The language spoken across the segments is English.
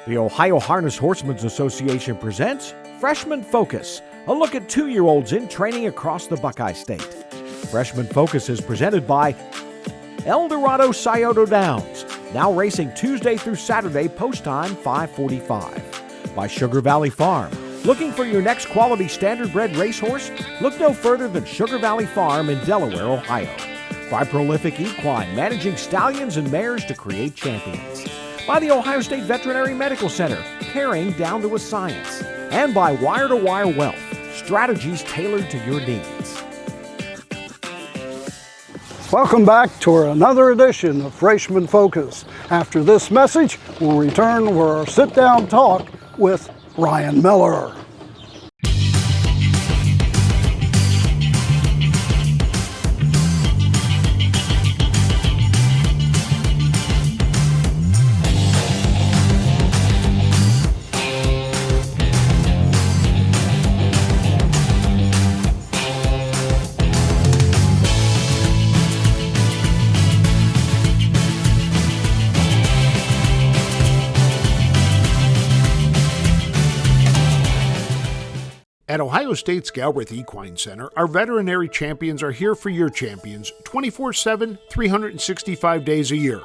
The Ohio Harness Horsemen's Association presents Freshman Focus, a look at 2-year-olds in training across the Buckeye State. Freshman Focus is presented by Eldorado Scioto Downs, now racing Tuesday through Saturday, post time 5:45. By Sugar Valley Farm. Looking for your next quality standardbred racehorse? Look no further than Sugar Valley Farm in Delaware, Ohio. By Prolific Equine, managing stallions and mares to create champions. By the Ohio State Veterinary Medical Center, caring down to a science. And by Wire to Wire Wealth, strategies tailored to your needs. Welcome back to another edition of Freshman Focus. After this message, we'll return for our sit-down talk with Ryan Miller. At Ohio State's Galbraith Equine Center, our veterinary champions are here for your champions 24/7, 365 days a year.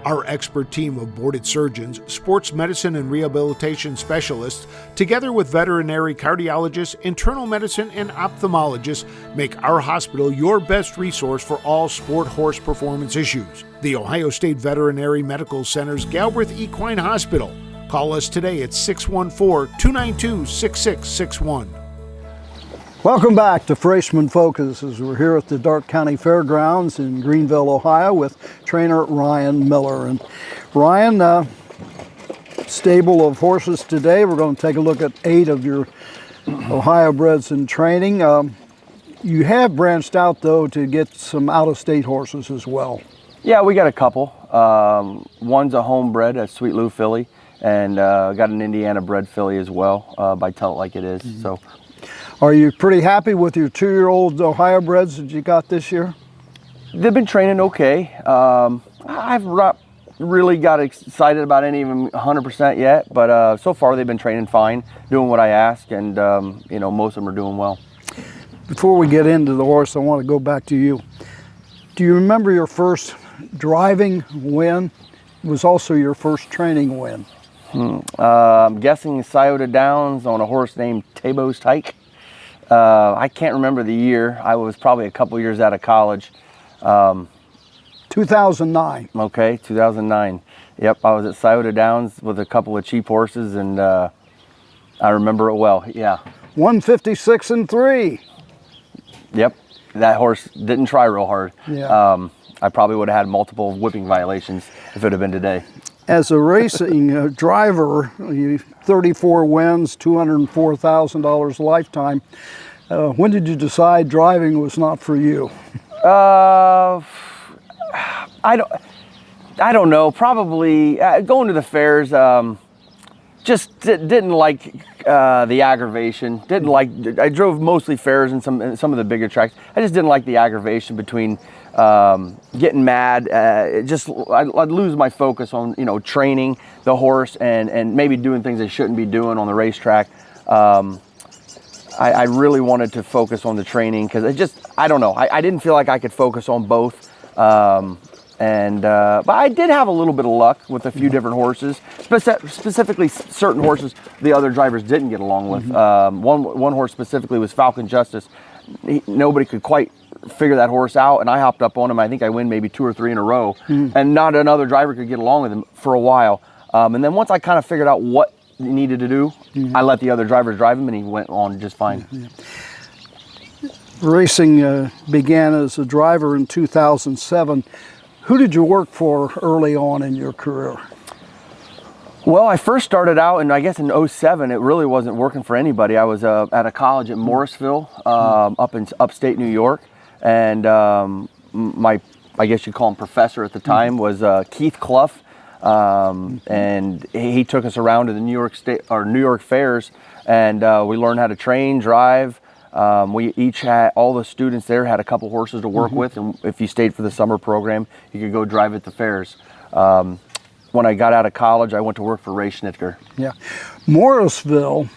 Our expert team of boarded surgeons, sports medicine and rehabilitation specialists, together with veterinary cardiologists, internal medicine, and ophthalmologists, make our hospital your best resource for all sport horse performance issues. The Ohio State Veterinary Medical Center's Galbraith Equine Hospital. Call us today at 614-292-6661. Welcome back to Freshman Focus as we're here at the Darke County Fairgrounds in Greenville, Ohio with trainer Ryan Miller. And Ryan, stable of horses today. We're going to take a look at 8 of your Ohio breds in training. You have branched out though to get some out-of-state horses as well. Yeah, we got a couple. One's a homebred, a Sweet Lou filly, and got an Indiana bred filly as well by Tell It Like It Is. Mm-hmm. So. Are you pretty happy with your 2-year-old Ohio breds that you got this year? They've been training okay. I've not really got excited about any of them 100% yet, but so far they've been training fine, doing what I ask, and most of them are doing well. Before we get into the horse, I want to go back to you. Do you remember your first driving win? It was also your first training win. I'm guessing Scioto Downs on a horse named Tabos Tyke. I can't remember the year. I was probably a couple years out of college. 2009. Okay, 2009. Yep, I was at Scioto Downs with a couple of cheap horses, and I remember it well, yeah. 156 and 3. Yep, that horse didn't try real hard. Yeah. I probably would have had multiple whipping violations if it had been today. As a racing driver, you 34 wins, $204,000 lifetime. When did you decide driving was not for you? I don't know. Probably going to the fairs. Just didn't like the aggravation. I drove mostly fairs and some of the bigger tracks. I just didn't like the aggravation between getting mad. I'd lose my focus on training the horse and maybe doing things I shouldn't be doing on the racetrack. I really wanted to focus on the training because I don't know. I didn't feel like I could focus on both. But I did have a little bit of luck with a few different horses, specifically certain horses the other drivers didn't get along with. One horse specifically was Falcon Justice. Nobody could quite figure that horse out, and I hopped up on him. I think I win maybe 2 or 3 in a row, and not another driver could get along with him for a while. And then once I kind of figured out what he needed to do, I let the other drivers drive him, and he went on just fine. Racing began as a driver in 2007. Who did you work for early on in your career? Well, I first started out, and I guess in 07, it really wasn't working for anybody. I was at a college at Morrisville, up in upstate New York, and my, I guess you'd call him professor at the time, was Keith Clough, and he took us around to the New York fairs, and we learned how to train, drive. We each had, all the students there had a couple horses to work with, and if you stayed for the summer program, you could go drive at the fairs. when I got out of college, I went to work for Ray Schnitker. Yeah. Morrisville,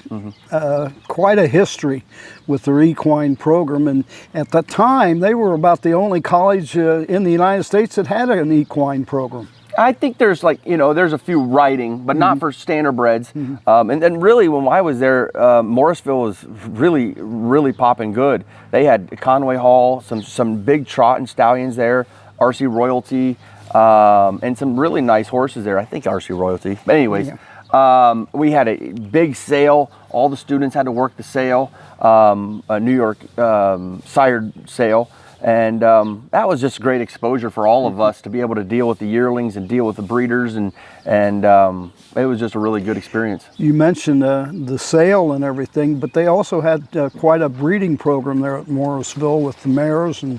quite a history with their equine program. And at the time, they were about the only college in the United States that had an equine program. I think there's there's a few writing, but not for standardbreds. And then really when I was there, Morrisville was really, really popping good. They had Conway Hall, some big trotting stallions there, RC Royalty, and some really nice horses there. I think RC Royalty. But anyways, we had a big sale. All the students had to work the sale, a New York sired sale. And that was just great exposure for all of us to be able to deal with the yearlings and deal with the breeders, and it was just a really good experience. You mentioned the sale and everything, but they also had quite a breeding program there at Morrisville with the mares, and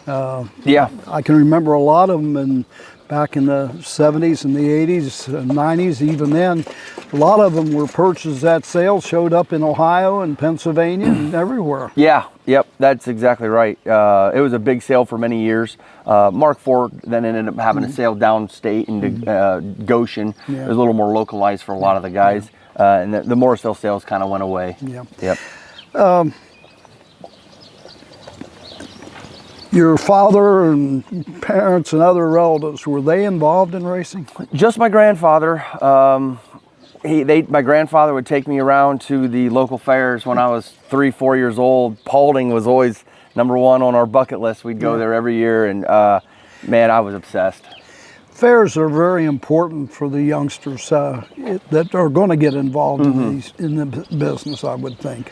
I can remember a lot of them back in the 70s and the 80s and 90s. Even then, a lot of them were purchased at sale, showed up in Ohio and Pennsylvania and everywhere. Yep, that's exactly right. It was a big sale for many years. Mark Ford then ended up having a sale downstate into Goshen. It was a little more localized for a lot of the guys. And the Morrisville sales kind of went away. Yep. Your father and parents and other relatives, were they involved in racing? Just my grandfather. My grandfather would take me around to the local fairs when I was 3-4 years old. Paulding was always #1 on our bucket list. We'd go there every year, and man, I was obsessed. Fairs are very important for the youngsters that are going to get involved in the business, I would think.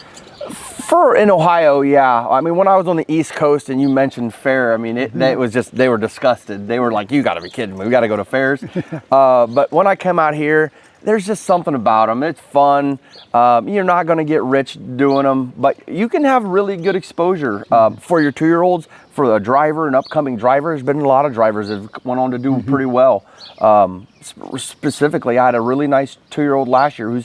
In Ohio, yeah. I mean, when I was on the East Coast and you mentioned fair, I mean, it was just, they were disgusted. They were like, you got to be kidding me. We got to go to fairs. But when I come out here, there's just something about them. It's fun. You're not going to get rich doing them, but you can have really good exposure for your 2-year-olds, for a driver, an upcoming driver. There's been a lot of drivers that went on to do pretty well. Specifically, I had a really nice 2-year-old last year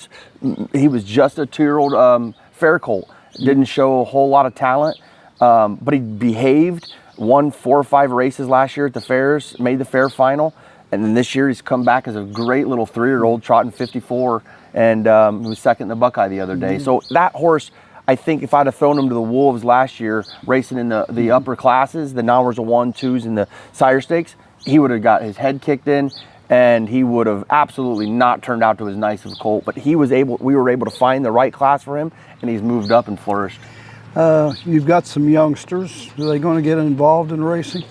he was just a 2-year-old fair colt. Didn't show a whole lot of talent, but he behaved, won 4 or 5 races last year at the fairs, made the fair final. And then this year he's come back as a great little 3-year-old trotting 54, and he was second in the Buckeye the other day. So that horse, I think if I'd have thrown him to the Wolves last year, racing in the upper classes, the Nowers of 1, 2s, and the sire stakes, he would have got his head kicked in, and he would have absolutely not turned out to as nice of a colt. But we were able to find the right class for him, and he's moved up and flourished. You've got some youngsters. Are they going to get involved in racing?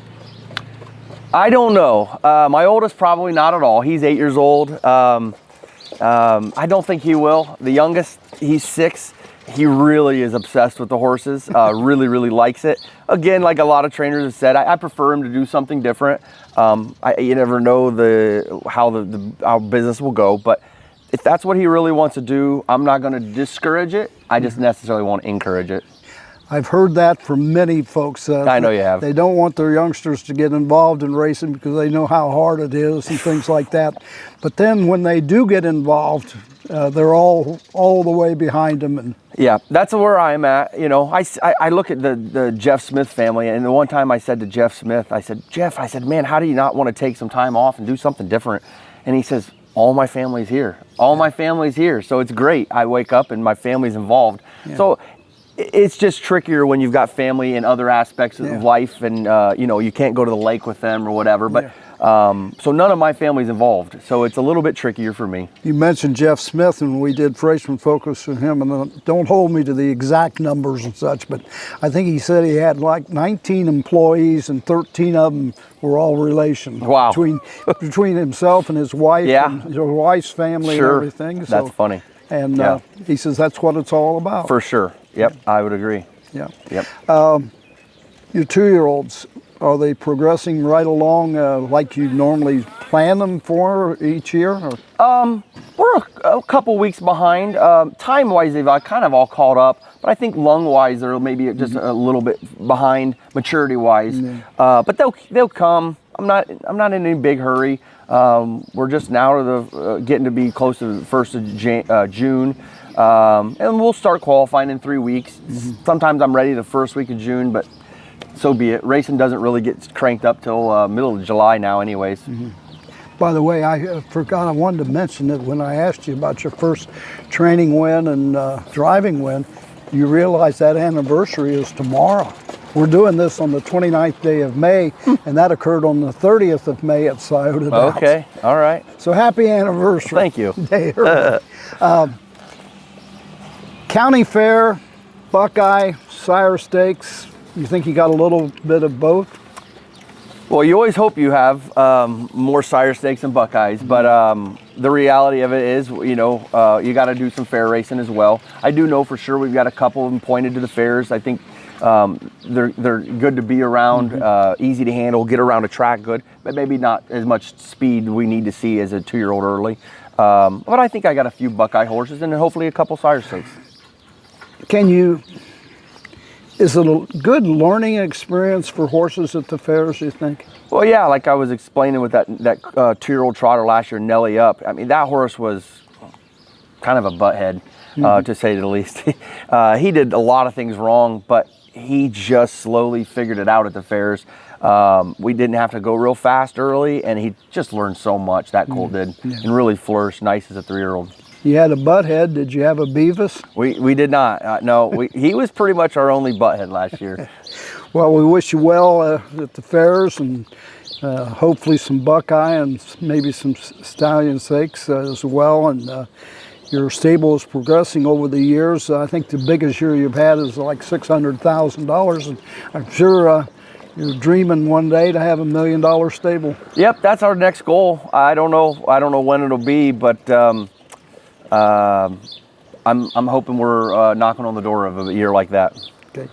I don't know. My oldest probably not at all. He's 8 years old. I don't think he will. The youngest, he's 6. He really is obsessed with the horses. Really, really likes it. Again, like a lot of trainers have said, I prefer him to do something different. You never know how business will go, but if that's what he really wants to do, I'm not going to discourage it. I just necessarily won't encourage it. I've heard that from many folks. I know you have. They don't want their youngsters to get involved in racing because they know how hard it is and things like that. But then when they do get involved, they're all the way behind them. And yeah, that's where I'm at. You know, I look at the Jeff Smith family, and the one time I said to Jeff Smith, I said, man, how do you not want to take some time off and do something different? And he says, all my family's here. All my family's here. So it's great. I wake up and my family's involved. Yeah. So it's just trickier when you've got family in other aspects of life, and you can't go to the lake with them or whatever. But so none of my family's involved, so it's a little bit trickier for me. You mentioned Jeff Smith, and we did Freshman Focus on him, and don't hold me to the exact numbers and such, but I think he said he had like 19 employees, and 13 of them were all relations. Wow. Between himself and his wife, and his wife's family, and everything. So, that's funny. And he says that's what it's all about. For sure. Yep, I would agree. Yeah. Yep. Your 2-year-olds, are they progressing right along like you normally plan them for each year? Or? We're a couple weeks behind. Time-wise, they've kind of all caught up, but I think lung-wise, they're maybe just a little bit behind maturity-wise. But they'll come. I'm not in any big hurry. We're just now getting to be close to the 1st of June. And we'll start qualifying in 3 weeks. Sometimes I'm ready the first week of June, but so be it. Racing doesn't really get cranked up till middle of July now anyways. By the way, I forgot, I wanted to mention that when I asked you about your first training win and driving win, you realize that anniversary is tomorrow. We're doing this on the 29th day of May, and that occurred on the 30th of May at Scioto Downs. Okay, all right. So happy anniversary. Thank you. Day early. County Fair, Buckeye, Sire Stakes, you think you got a little bit of both? Well, you always hope you have more Sire Stakes than Buckeyes, but the reality of it is, you know, you got to do some fair racing as well. I do know for sure we've got a couple of them pointed to the fairs. I think they're good to be around, easy to handle, get around a track good, but maybe not as much speed we need to see as a 2-year-old early. But I think I got a few Buckeye horses and hopefully a couple Sire Stakes. Is it a good learning experience for horses at the fairs, you think? Well, yeah, like I was explaining with that 2-year-old trotter last year, Nelly Up. I mean, that horse was kind of a butthead, to say the least. He did a lot of things wrong, but he just slowly figured it out at the fairs. We didn't have to go real fast early, and he just learned so much, that colt did, and really flourished nice as a 3-year-old. You had a butthead. Did you have a Beavis? We did not. No, he was pretty much our only butthead last year. Well, we wish you well at the fairs, and hopefully some Buckeye and maybe some Stallion Stakes as well. And your stable is progressing over the years. I think the biggest year you've had is like $600,000, and I'm sure you're dreaming one day to have $1 million stable. Yep, that's our next goal. I don't know when it'll be, but I'm hoping we're knocking on the door of a year like that. Okay.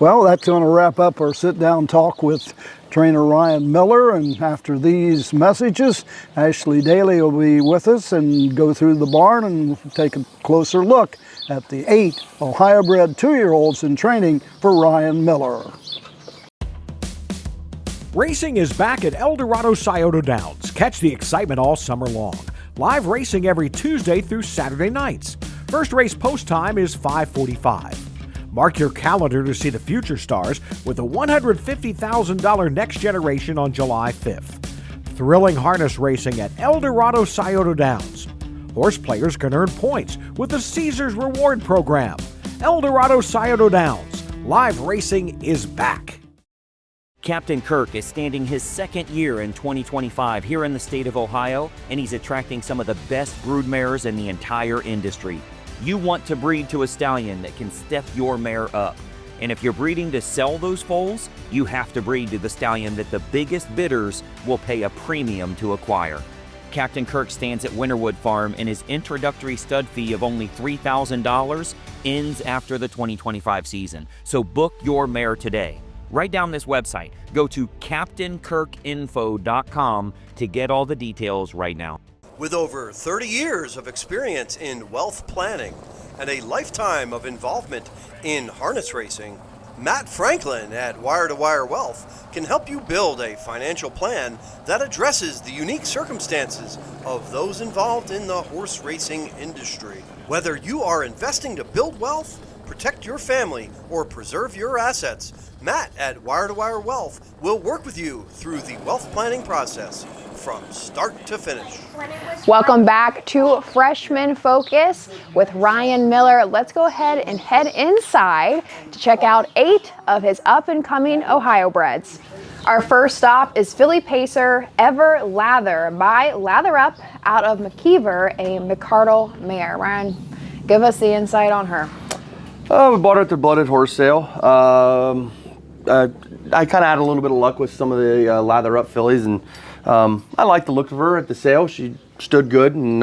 Well, that's going to wrap up our sit-down talk with trainer Ryan Miller. And after these messages, Ashley Daly will be with us and go through the barn and take a closer look at the 8 Ohio-bred 2-year-olds in training for Ryan Miller. Racing is back at Eldorado Scioto Downs. Catch the excitement all summer long. Live racing every Tuesday through Saturday nights. First race post time is 5:45. Mark your calendar to see the future stars with a $150,000 Next Generation on July 5th. Thrilling harness racing at Eldorado Scioto Downs. Horse players can earn points with the Caesars Reward Program. Eldorado Scioto Downs. Live racing is back. Captain Kirk is standing his second year in 2025 here in the state of Ohio, and he's attracting some of the best broodmares in the entire industry. You want to breed to a stallion that can step your mare up. And if you're breeding to sell those foals, you have to breed to the stallion that the biggest bidders will pay a premium to acquire. Captain Kirk stands at Winterwood Farm, and his introductory stud fee of only $3,000 ends after the 2025 season. So book your mare today. Write down this website. Go to CaptainKirkInfo.com to get all the details right now. With over 30 years of experience in wealth planning and a lifetime of involvement in harness racing, Matt Franklin at Wire to Wire Wealth can help you build a financial plan that addresses the unique circumstances of those involved in the horse racing industry. Whether you are investing to build wealth, protect your family, or preserve your assets, Matt at Wire to Wire Wealth will work with you through the wealth planning process from start to finish. Welcome back to Freshman Focus with Ryan Miller. Let's go ahead and head inside to check out 8 of his up-and-coming Ohio breds. Our first stop is filly pacer Ever Lather by Lather Up out of McKeever, a McCardle mare. Ryan, give us the insight on her. We bought her at the Blooded Horse Sale. I kind of had a little bit of luck with some of the Lather Up fillies, and I liked the look of her at the sale. She stood good and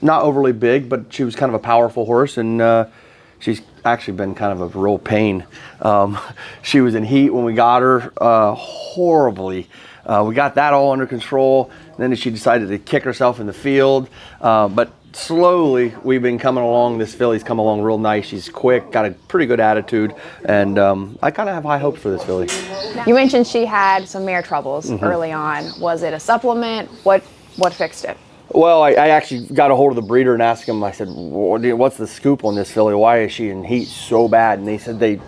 not overly big, but she was kind of a powerful horse, and she's actually been kind of a real pain. She was in heat when we got her, horribly. We got that all under control, and then she decided to kick herself in the field, but slowly we've been coming along. This filly's come along real nice. She's quick, got a pretty good attitude, and I kind of have high hopes for this filly. You mentioned she had some mare troubles early on. Was it a supplement? What fixed it? Well, I actually got a hold of the breeder and asked him, I said, what's the scoop on this filly? Why is she in heat so bad? And they said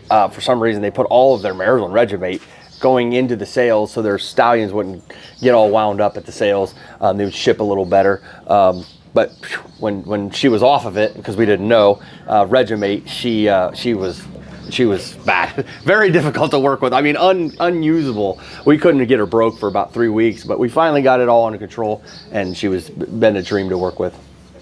for some reason, they put all of their mares on Regimate, going into the sales, so their stallions wouldn't get all wound up at the sales. They would ship a little better. But when she was off of it, because we didn't know, Regimate, she was bad. Very difficult to work with. I mean, unusable. We couldn't get her broke for about 3 weeks, but we finally got it all under control, and she was been a dream to work with.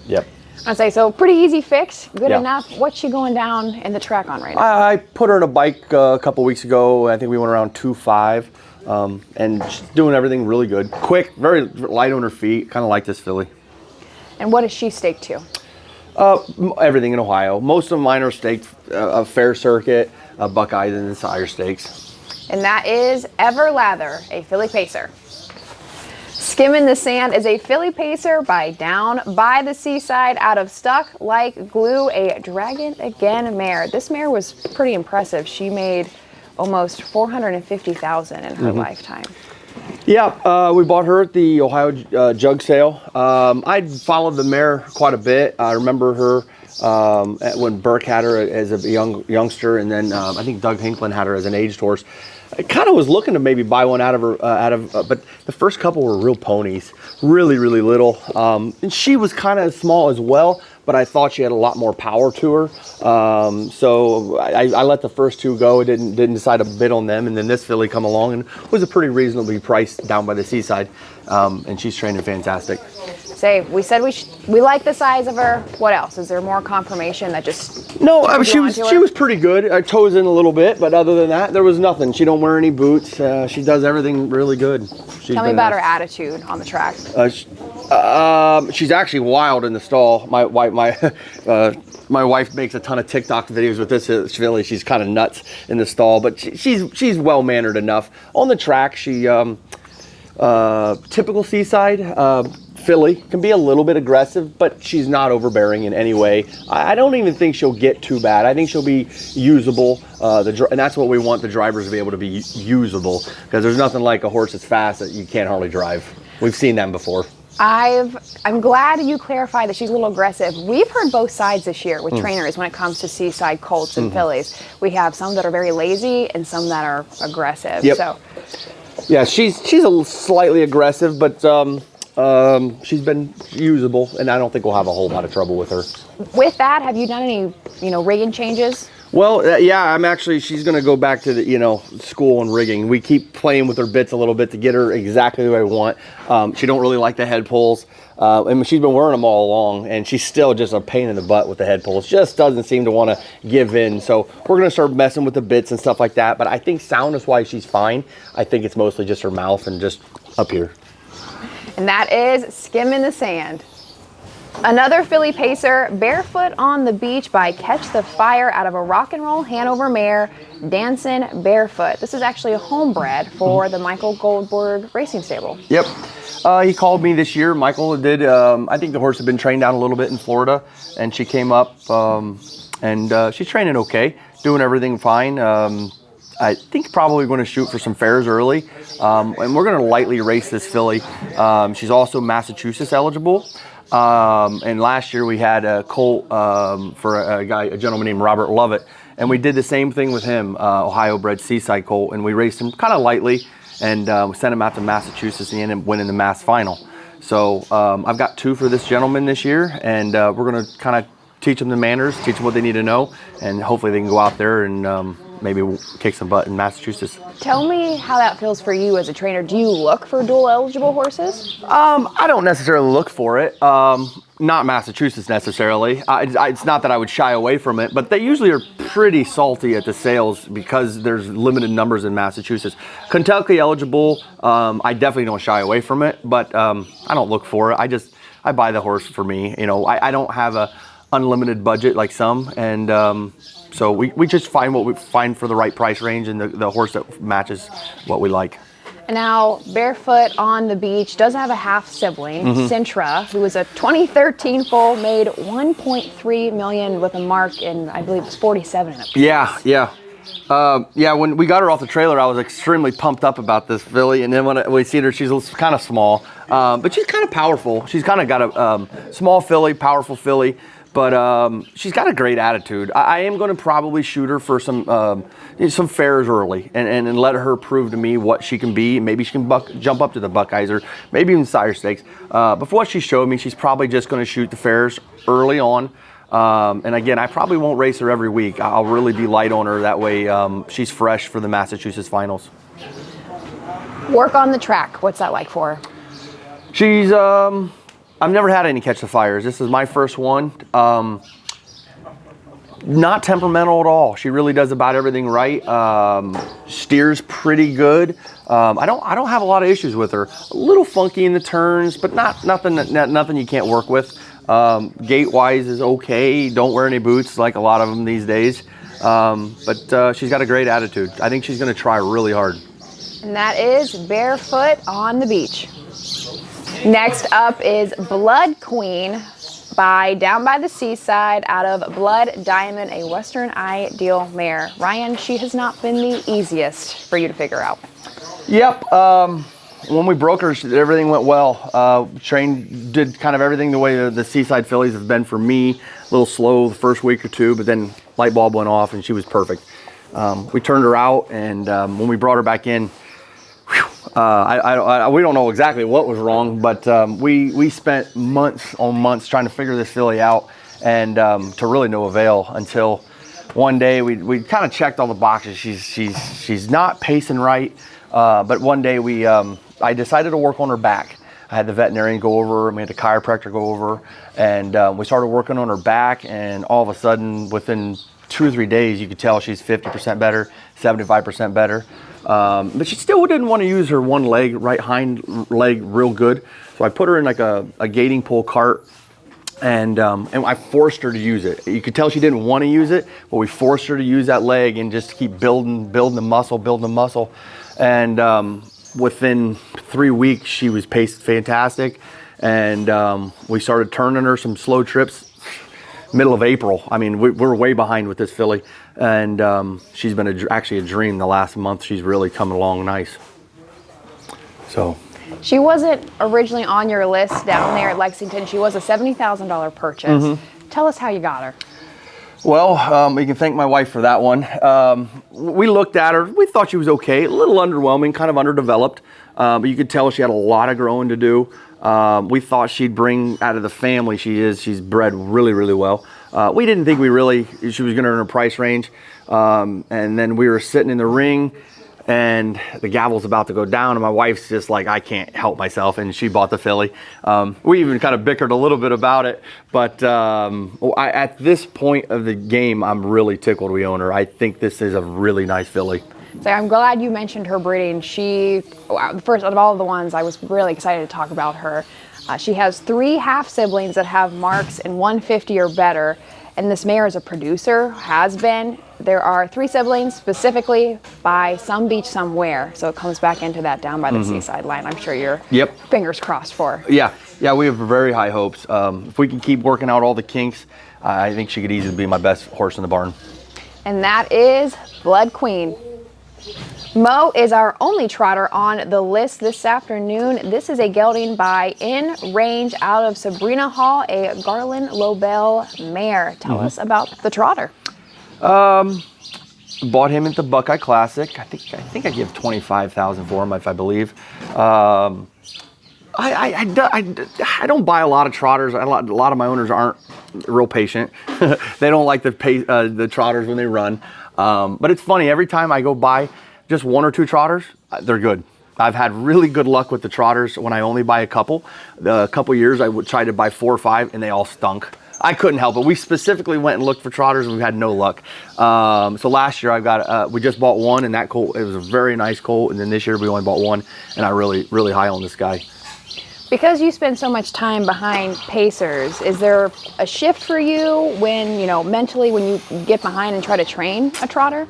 Yep. I'd say so. Pretty easy fix. Good Yeah. enough. What's she going down in the track on right now? I put her in a bike a couple weeks ago. I think we went around 2.5, and she's doing everything really good. Quick, very light on her feet. Kind of like this filly. And what is she staked to? Everything in Ohio. Most of mine are staked a fair circuit, Buckeyes, and Sire Stakes. And that is Everlather, a filly pacer. Skim in the Sand is a filly pacer by Down by the Seaside out of Stuck Like Glue, a Dragon Again mare. This mare was pretty impressive. She made almost $450,000 in her lifetime. Yeah, we bought her at the Ohio jug sale. I'd followed the mare quite a bit. I remember her when Burke had her as a youngster, and then I think Doug Hinklin had her as an aged horse. I kind of was looking to maybe buy one out of her, but the first couple were real ponies, really, really little. And she was kind of small as well, but I thought she had a lot more power to her. So I let the first two go. I didn't decide to bid on them, and then this filly come along and was a pretty reasonably priced Down by the Seaside, and she's training fantastic. Say, we said we like the size of her. What else? Is there more confirmation that just No, I mean, turned you she onto her? was pretty good. I toes in a little bit, but other than that, there was nothing. She don't wear any boots. She does everything really good. Tell me about her attitude on the track. She's actually wild in the stall. My wife makes a ton of TikTok videos with this filly. She's kind of nuts in the stall, but she's well mannered enough. On the track, she typical Seaside filly, can be a little bit aggressive, but she's not overbearing in any way. I don't even think she'll get too bad. I think she'll be usable, and that's what we want the drivers to be able to be usable, because there's nothing like a horse that's fast that you can't hardly drive. We've seen them before. I'm glad you clarified that she's a little aggressive. We've heard both sides this year with trainers when it comes to Seaside colts and fillies. We have some that are very lazy and some that are aggressive. Yep. So Yeah, she's a slightly aggressive, but she's been usable, and I don't think we'll have a whole lot of trouble with her. with that, have you done any, rigging changes? Well, yeah, she's going to go back to school and rigging. We keep playing with her bits a little bit to get her exactly the way we want. She don't really like the head pulls. And she's been wearing them all along, and she's still just a pain in the butt with the head pulls. Just doesn't seem to want to give in. So we're going to start messing with the bits and stuff like that. But I think soundness-wise, she's fine. I think it's mostly just her mouth and just up here. And that is Skim in the Sand. Another filly pacer, Barefoot on the Beach by Catch the Fire out of a rock and roll Hanover mare, Dancin' Barefoot. This is actually a homebred for the Michael Goldberg Racing Stable. Yep. He called me this year. Michael did. I think the horse had been trained down a little bit in Florida, and she came up, and she's training okay, doing everything fine. I think probably going to shoot for some fairs early, and we're going to lightly race this filly. She's also Massachusetts eligible. And last year we had a colt for a gentleman named Robert Lovett, and we did the same thing with him, Ohio bred Seaside colt, and we raced him kind of lightly, and we sent him out to Massachusetts, and he ended up winning the Mass final. So I've got two for this gentleman this year, and we're going to kind of teach them the manners, teach them what they need to know, and hopefully they can go out there and maybe kick some butt in Massachusetts. Tell me how that feels for you as a trainer. Do you look for dual eligible horses? I don't necessarily look for it. Not Massachusetts necessarily. It's not that I would shy away from it, but they usually are pretty salty at the sales because there's limited numbers in Massachusetts. Kentucky eligible, I definitely don't shy away from it, but I don't look for it. I buy the horse for me. I don't have a unlimited budget like some, and so we just find what we find for the right price range and the horse that matches what we like. And now, Barefoot on the Beach does have a half sibling, Sintra, who was a 2013 foal, made $1.3 million with a mark in, I believe, it was 47 in it. Yeah. When we got her off the trailer, I was extremely pumped up about this filly, and then when we see her, she's kind of small, but she's kind of powerful. She's kind of got a small filly, powerful filly. But she's got a great attitude. I am going to probably shoot her for some fairs early and let her prove to me what she can be. Maybe she can jump up to the Buckeyes or maybe even sire stakes. But for what she showed me, she's probably just going to shoot the fairs early on. And again, I probably won't race her every week. I'll really be light on her. That way she's fresh for the Massachusetts finals. Work on the track. What's that like for her? She's, I've never had any catch the fires. This is my first one. Not temperamental at all. She really does about everything right. Steers pretty good. I don't have a lot of issues with her. A little funky in the turns, but nothing you can't work with. Gait-wise is okay. Don't wear any boots like a lot of them these days. But she's got a great attitude. I think she's going to try really hard. And that is Barefoot on the Beach. Next up is Blood Queen by Down by the Seaside out of Blood Diamond, a Western Ideal mare. Ryan, she has not been the easiest for you to figure out. Yep. When we broke her, everything went well. Did kind of everything the way the Seaside fillies have been for me. A little slow the first week or two, but then light bulb went off and she was perfect. We turned her out, and when we brought her back in, we don't know exactly what was wrong, but we spent months on months trying to figure this filly out, and to really no avail until one day we kind of checked all the boxes. She's not pacing right, but one day I decided to work on her back. I had the veterinarian go over, and we had the chiropractor go over, and we started working on her back, and all of a sudden within 2 or 3 days you could tell she's 50% better, 75% better. But she still didn't want to use her one leg, right hind leg, real good. So I put her in like a gating pole cart, and I forced her to use it. You could tell she didn't want to use it, but we forced her to use that leg and just keep building the muscle. And within 3 weeks, she was paced fantastic, and we started turning her some slow trips. Middle of April. I mean, we're way behind with this filly, and she's been actually a dream the last month. She's really coming along nice. So, she wasn't originally on your list down there at Lexington. She was a $70,000 purchase. Tell us how you got her. Well, you can thank my wife for that one. We looked at her. We thought she was okay. A little underwhelming, kind of underdeveloped, but you could tell she had a lot of growing to do. We thought she'd bring out of the family she's bred really, really well. We didn't think she was going to earn a price range. And then we were sitting in the ring, and the gavel's about to go down, and my wife's just like, I can't help myself, and she bought the filly. We even kind of bickered a little bit about it, but at this point of the game, I'm really tickled we own her. I think this is a really nice filly. So I'm glad you mentioned her breeding. She, first out of all of the ones, I was really excited to talk about her. She has 3 half siblings that have marks in 150 or better, and this mare is a producer, has been. There are 3 siblings specifically by Some Beach Somewhere, so it comes back into that Down by the Seaside line. I'm sure you're fingers crossed for. Yeah, we have very high hopes. If we can keep working out all the kinks, I think she could easily be my best horse in the barn. And that is Blood Queen. Mo is our only trotter on the list this afternoon. This is a gelding by In Range out of Sabrina Hall, a Garland Lobel mare. Tell us about the trotter. Bought him at the Buckeye Classic. I think I give $25,000 for him, if I believe. I don't buy a lot of trotters. A lot of my owners aren't real patient. They don't like the trotters when they run. But it's funny, every time I go buy just 1 or 2 trotters, they're good. I've had really good luck with the trotters when I only buy a couple. A couple years I would try to buy 4 or 5 and they all stunk. I couldn't help it. We specifically went and looked for trotters and we had no luck. So last year we just bought 1, and that colt, it was a very nice colt. And then this year we only bought 1, and I'm really, really high on this guy. Because you spend so much time behind pacers, is there a shift for you when, mentally when you get behind and try to train a trotter?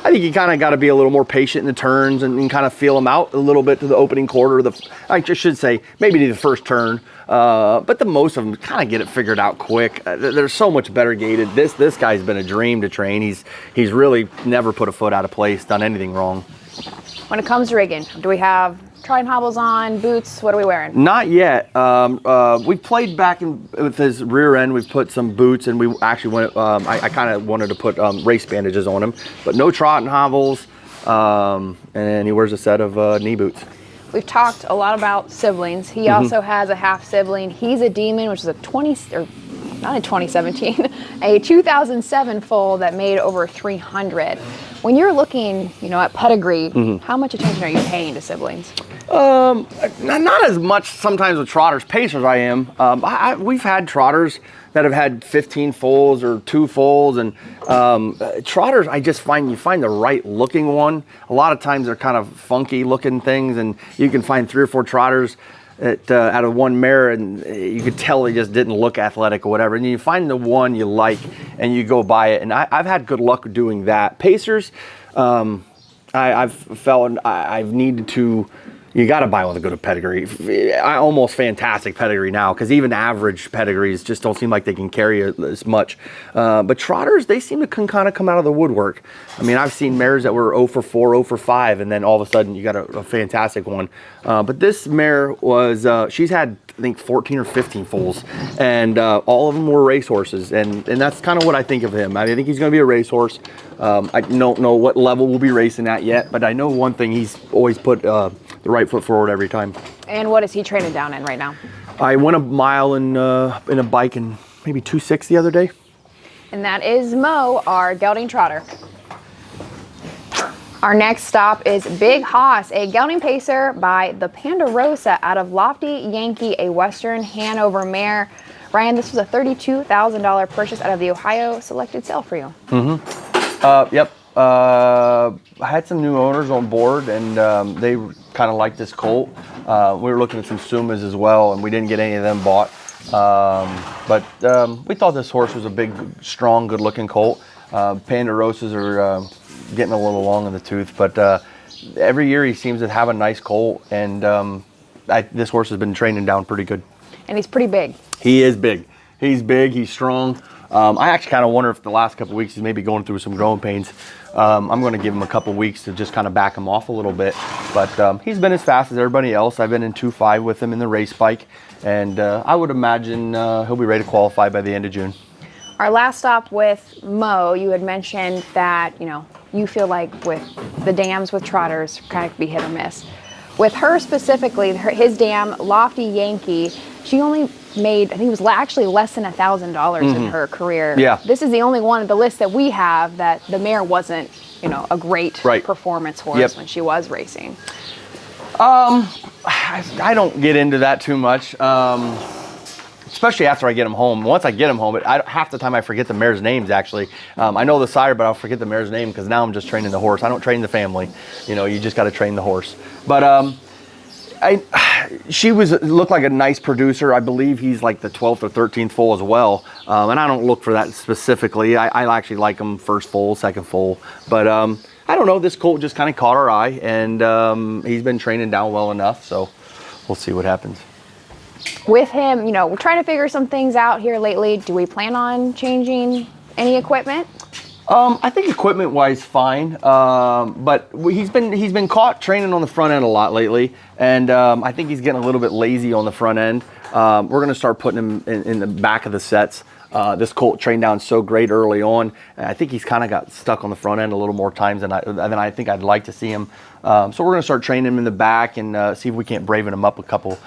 I think you kind of got to be a little more patient in the turns and kind of feel them out a little bit to the opening quarter. I should say maybe to the first turn, but the most of them kind of get it figured out quick. They're so much better gated. This guy's been a dream to train. He's really never put a foot out of place, done anything wrong. When it comes to rigging, do we have trotting hobbles on, boots? What are we wearing? Not yet. We played back with his rear end. We've put some boots, and we actually went. I kind of wanted to put race bandages on him, but no trotting hobbles. And he wears a set of knee boots. We've talked a lot about siblings. He also has a half sibling. He's a Demon, which is a 2017, a 2007 foal that made over 300. When you're looking, at pedigree, how much attention are you paying to siblings? Not as much sometimes with trotters. Pacers I am. We've had trotters that have had 15 foals or 2 foals, and trotters, I just find you find the right looking one. A lot of times they're kind of funky looking things, and you can find 3 or 4 trotters out of one mare, and you could tell they just didn't look athletic or whatever. And you find the one you like, and you go buy it. And I've had good luck doing that. Pacers, I've felt I've needed to. You got to buy one with a good pedigree. Almost fantastic pedigree now, because even average pedigrees just don't seem like they can carry it as much. But trotters, they seem to kind of come out of the woodwork. I mean, I've seen mares that were 0 for 4, 0 for 5, and then all of a sudden you got a fantastic one. But this mare was, she's had, I think, 14 or 15 foals, and all of them were racehorses. And that's kind of what I think of him. I think he's going to be a racehorse. I don't know what level we'll be racing at yet, but I know one thing, he's always put the right foot forward every time. And what is he training down in right now? I went a mile in a bike in maybe 2.6 the other day. And that is Mo, our gelding trotter. Our next stop is Big Hoss, a gelding pacer by the Ponderosa out of Lofty Yankee, a Western Hanover mare. Ryan, this was a $32,000 purchase out of the Ohio selected sale for you. Yep. I had some new owners on board, and they kind of liked this colt. We were looking at some Sumas as well, and we didn't get any of them bought. But we thought this horse was a big, strong, good-looking colt. Ponderosas are getting a little long in the tooth, but every year he seems to have a nice colt, and this horse has been training down pretty good. And he's pretty big. He is big. He's big. He's strong. I actually kind of wonder if the last couple of weeks he's maybe going through some growing pains. I'm going to give him a couple of weeks to just kind of back him off a little bit. But he's been as fast as everybody else. I've been in 2.5 with him in the race bike, and I would imagine he'll be ready to qualify by the end of June. Our last stop with Mo, you had mentioned that, you feel like with the dams with trotters kind of be hit or miss. With her specifically, his dam, Lofty Yankee, she only made, I think it was actually less than $1,000 in her career. Yeah. This is the only one of the list that we have that the mare wasn't, a great performance horse when she was racing. I don't get into that too much, especially after I get him home. Once I get him home, half the time I forget the mare's names, actually. I know the sire, but I'll forget the mare's name because now I'm just training the horse. I don't train the family. You just got to train the horse. But she looked like a nice producer. I believe he's like the 12th or 13th foal as well. And I don't look for that specifically. I actually like him first foal, second foal. But I don't know. This colt just kind of caught our eye, and he's been training down well enough. So we'll see what happens. With him, we're trying to figure some things out here lately. Do we plan on changing any equipment? I think equipment-wise, fine. But he's been caught training on the front end a lot lately, and I think he's getting a little bit lazy on the front end. We're going to start putting him in the back of the sets. This colt trained down so great early on. I think he's kind of got stuck on the front end a little more times than I think I'd like to see him. So we're going to start training him in the back and see if we can't braven him up a couple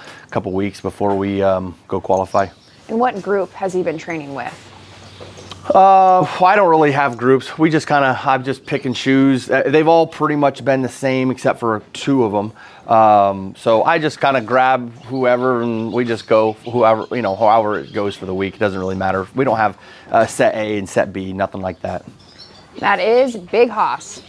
weeks before we go qualify. And what group has he been training with? I don't really have groups. I'm just picking shoes. They've all pretty much been the same except for 2 of them. So I just kind of grab whoever and we just go however it goes for the week. It doesn't really matter. We don't have set A and set B, nothing like that. That is Big Hoss.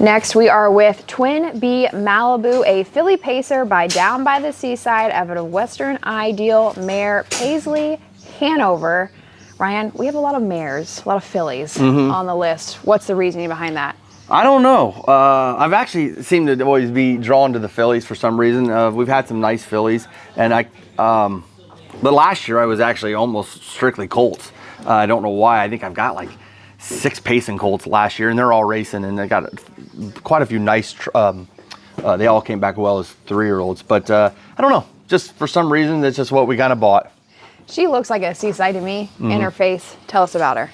Next, we are with Twin B Malibu, a filly pacer by Down by the Seaside of a Western Ideal mare, Paisley Hanover. Ryan, we have a lot of mares, a lot of fillies on the list. What's the reasoning behind that? I don't know. I've actually seemed to always be drawn to the fillies for some reason. We've had some nice fillies, and but last year I was actually almost strictly colts. I don't know why. I think I've got like 6 pacing colts last year, and they're all racing, and they got quite a few nice They all came back well as 3-year-olds, but I don't know. Just for some reason, that's just what we kind of bought. She looks like a Seaside to me in her face. Tell us about her.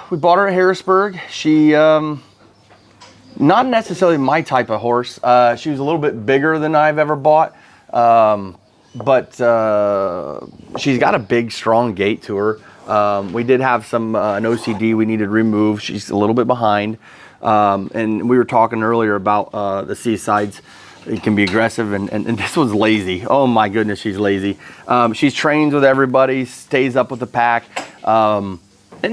We bought her at Harrisburg. She, not necessarily my type of horse. She was a little bit bigger than I've ever bought, but she's got a big, strong gait to her. We did have an OCD we needed removed. She's a little bit behind. And we were talking earlier about the Seasides. It can be aggressive, and this one's lazy. Oh my goodness, she's lazy. She's trained with everybody, stays up with the pack. And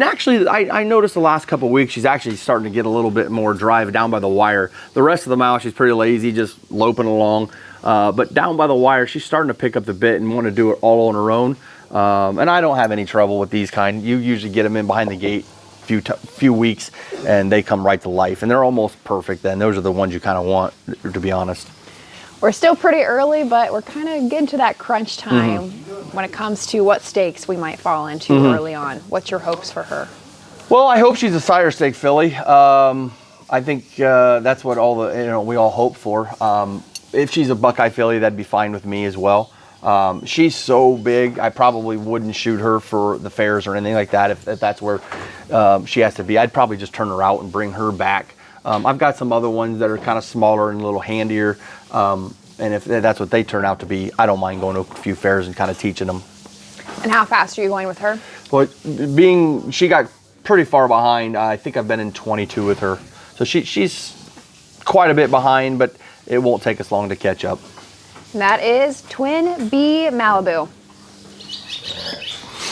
actually, I noticed the last couple of weeks, she's actually starting to get a little bit more drive down by the wire. The rest of the mile, she's pretty lazy, just loping along. But down by the wire, she's starting to pick up the bit and want to do it all on her own. And I don't have any trouble with these kind. You usually get them in behind the gate few weeks, and they come right to life. And they're almost perfect then. Those are the ones you kind of want, to be honest. We're still pretty early, but we're kind of getting to that crunch time when it comes to what stakes we might fall into early on. What's your hopes for her? Well, I hope she's a sire stake filly. I think that's what we all hope for. If she's a Buckeye filly, that'd be fine with me as well. She's so big, I probably wouldn't shoot her for the fairs or anything like that if that's where she has to be. I'd probably just turn her out and bring her back. I've got some other ones that are kind of smaller and a little handier. And if that's what they turn out to be, I don't mind going to a few fairs and kind of teaching them. And how fast are you going with her? Well, she got pretty far behind. I think I've been in 22 with her. So she's quite a bit behind, but it won't take us long to catch up. And that is Twin B Malibu.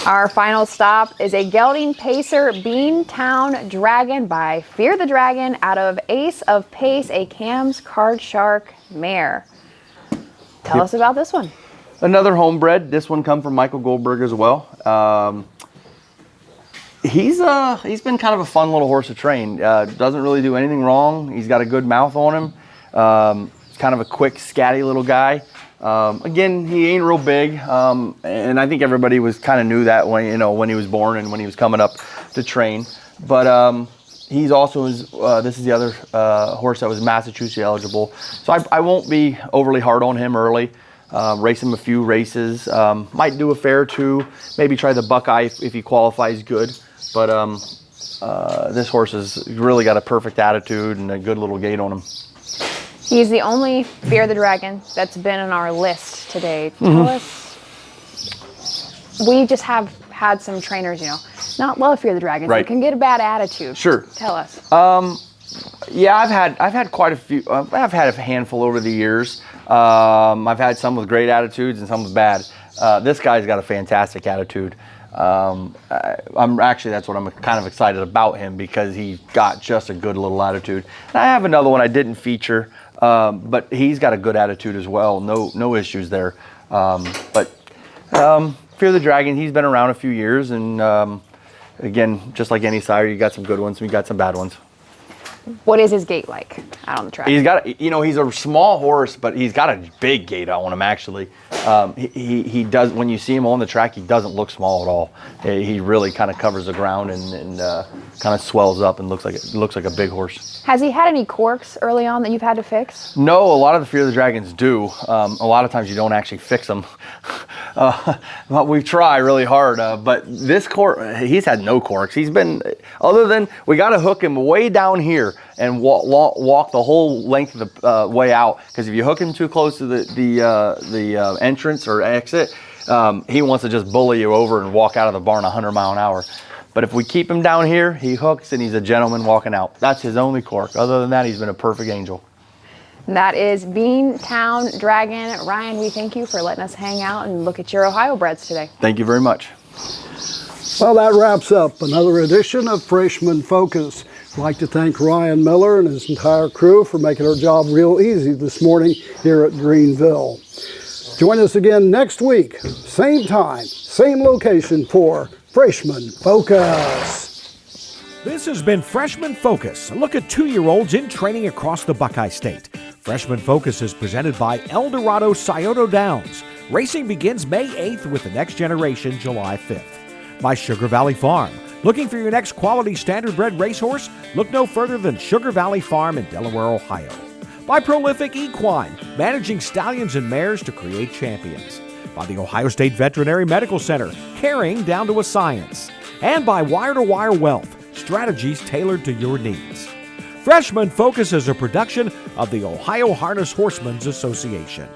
Our final stop is a gelding pacer Beantown Dragon by Fear the Dragon out of Ace of Pace, a Cam's Card Shark mare. Tell us about this one. Another homebred. This one come from Michael Goldberg as well. He's been kind of a fun little horse to train. Doesn't really do anything wrong. He's got a good mouth on him. He's kind of a quick, scatty little guy. Again, he ain't real big, and I think everybody was kind of knew that when he was born and when he was coming up to train. But he's also this is the other horse that was Massachusetts eligible, so I won't be overly hard on him early. Race him a few races, might do a fair or two, maybe try the Buckeye if he qualifies good. But this horse has really got a perfect attitude and a good little gait on him. He's the only Fear the Dragon that's been on our list today. Tell us, we just have had some trainers, not love Fear the Dragons. Right. They can get a bad attitude. Sure. Tell us. Yeah, I've had quite a few. I've had a handful over the years. I've had some with great attitudes and some with bad. This guy's got a fantastic attitude. That's what I'm kind of excited about him, because he's got just a good little attitude. And I have another one I didn't feature, but he's got a good attitude as well. No issues there. But Fear the Dragon, he's been around a few years, and again, just like any sire, you got some good ones and you got some bad ones. What is his gait like out on the track? He's got, he's a small horse, but he's got a big gait on him, actually. He does, when you see him on the track, he doesn't look small at all. He really kind of covers the ground and kind of swells up and looks like a big horse. Has he had any quirks early on that you've had to fix? No, a lot of the Fear the Dragons do. A lot of times you don't actually fix them. But we try really hard. But this cork, he's had no corks. He's been, other than we got to hook him way down here and walk the whole length of the way out. Because if you hook him too close to the entrance or exit, he wants to just bully you over and walk out of the barn 100 miles an hour. But if we keep him down here, he hooks and he's a gentleman walking out. That's his only cork. Other than that, he's been a perfect angel. That is Beantown Dragon. Ryan, we thank you for letting us hang out and look at your Ohio breds today. Thank you very much. Well, that wraps up another edition of Freshman Focus. I'd like to thank Ryan Miller and his entire crew for making our job real easy this morning here at Greenville. Join us again next week, same time, same location for Freshman Focus. This has been Freshman Focus, a look at 2-year-olds in training across the Buckeye State. Freshman Focus is presented by Eldorado Scioto Downs. Racing begins May 8th with the next generation July 5th. By Sugar Valley Farm. Looking for your next quality standardbred racehorse? Look no further than Sugar Valley Farm in Delaware, Ohio. By Prolific Equine, managing stallions and mares to create champions. By the Ohio State Veterinary Medical Center, caring down to a science. And by Wire to Wire Wealth, strategies tailored to your needs. Freshman Focus is a production of the Ohio Harness Horsemen's Association.